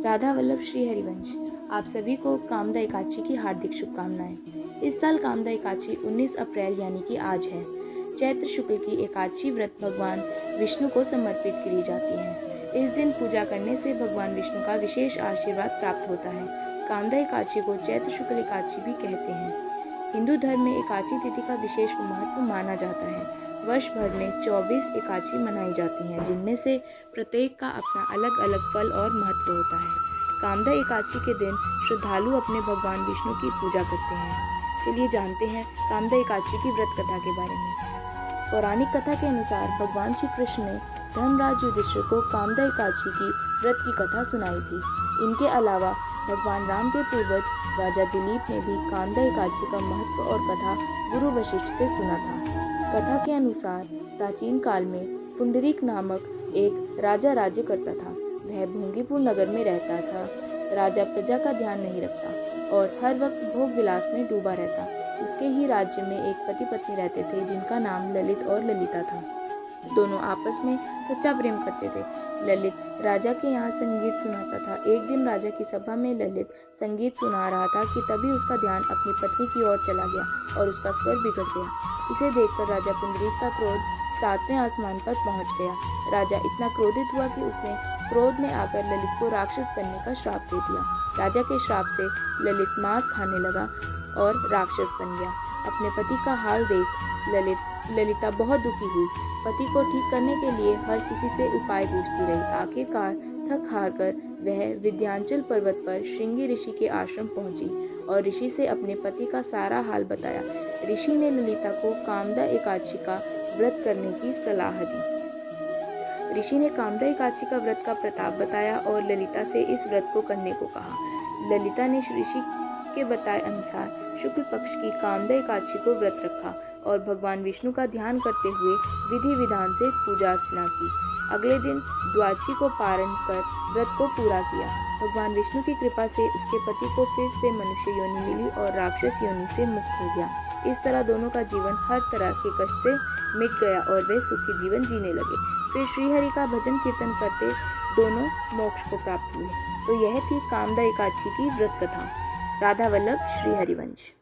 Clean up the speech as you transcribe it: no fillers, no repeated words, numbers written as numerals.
राधा वल्लभ श्री हरिवंश। आप सभी को कामदा एकादशी की हार्दिक शुभकामनाएं। इस साल कामदा एकादशी 19 अप्रैल यानी कि आज है। चैत्र शुक्ल की एकादशी व्रत भगवान विष्णु को समर्पित की जाती है। इस दिन पूजा करने से भगवान विष्णु का विशेष आशीर्वाद प्राप्त होता है। कामदा एकादशी को चैत्र शुक्ल एकादशी भी कहते हैं। हिंदू धर्म में एकादशी तिथि का विशेष महत्व माना जाता है। वर्ष भर में 24 एकादशी मनाई जाती हैं, जिनमें से प्रत्येक का अपना अलग अलग फल और महत्व होता है। कामदा एकादशी के दिन श्रद्धालु अपने भगवान विष्णु की पूजा करते हैं। चलिए जानते हैं कामदा एकादशी की व्रत कथा के बारे में। पौराणिक कथा के अनुसार भगवान श्री कृष्ण ने धर्मराज युधिष्ठिर को कामदा एकादशी की व्रत की कथा सुनाई थी। इनके अलावा भगवान राम के पूर्वज राजा दिलीप ने भी कामदा एकादशी का महत्व और कथा गुरु वशिष्ठ से सुना था। कथा के अनुसार प्राचीन काल में पुंडरीक नामक एक राजा राज्य करता था। वह भोंगीपुर नगर में रहता था। राजा प्रजा का ध्यान नहीं रखता और हर वक्त भोग विलास में डूबा रहता। उसके ही राज्य में एक पति पत्नी रहते थे जिनका नाम ललित और ललिता था। दोनों आपस में सच्चा प्रेम करते थे। ललित राजा के यहाँ संगीत सुनाता था। एक दिन राजा की सभा में ललित संगीत सुना रहा था कि तभी उसका ध्यान अपनी पत्नी की ओर चला गया और उसका स्वर बिगड़ गया। इसे देखकर राजा पुंडरीक का क्रोध 7वें आसमान पर पहुंच गया। राजा इतना क्रोधित हुआ कि उसने क्रोध में आकर ललित को राक्षस बनने का श्राप दे दिया। राजा के श्राप से ललित मांस खाने लगा और राक्षस बन गया। अपने पति का हाल देख ललिता बहुत दुखी हुई। पति को ठीक करने के लिए हर किसी से उपाय पूछती रही। आखिरकार थक हार कर वह विंध्याचल पर्वत पर श्रृंगी ऋषि के आश्रम पहुंची और ऋषि से अपने पति का सारा हाल बताया। ऋषि ने ललिता को कामदा एकादशी का व्रत करने की सलाह दी। ऋषि ने कामदा एकादशी का व्रत का प्रताप बताया और ललिता से इस व्रत को करने को कहा। ललिता ने ऋषि के बताए अनुसार शुक्ल पक्ष की कामदा एकादशी को व्रत रखा और भगवान विष्णु का ध्यान करते हुए विधि विधान से पूजा अर्चना की। अगले दिन द्वादशी को पारण कर व्रत को पूरा किया। भगवान विष्णु की कृपा से उसके पति को फिर से मनुष्य योनि मिली और राक्षस योनि से मुक्त हो गया। इस तरह दोनों का जीवन हर तरह के कष्ट से मिट गया और वे सुखी जीवन जीने लगे। फिर श्रीहरि का भजन कीर्तन करते दोनों मोक्ष को प्राप्त हुए। तो यह थी कामदा एकादशी की व्रत कथा। राधा वल्लभ श्री हरिवंश।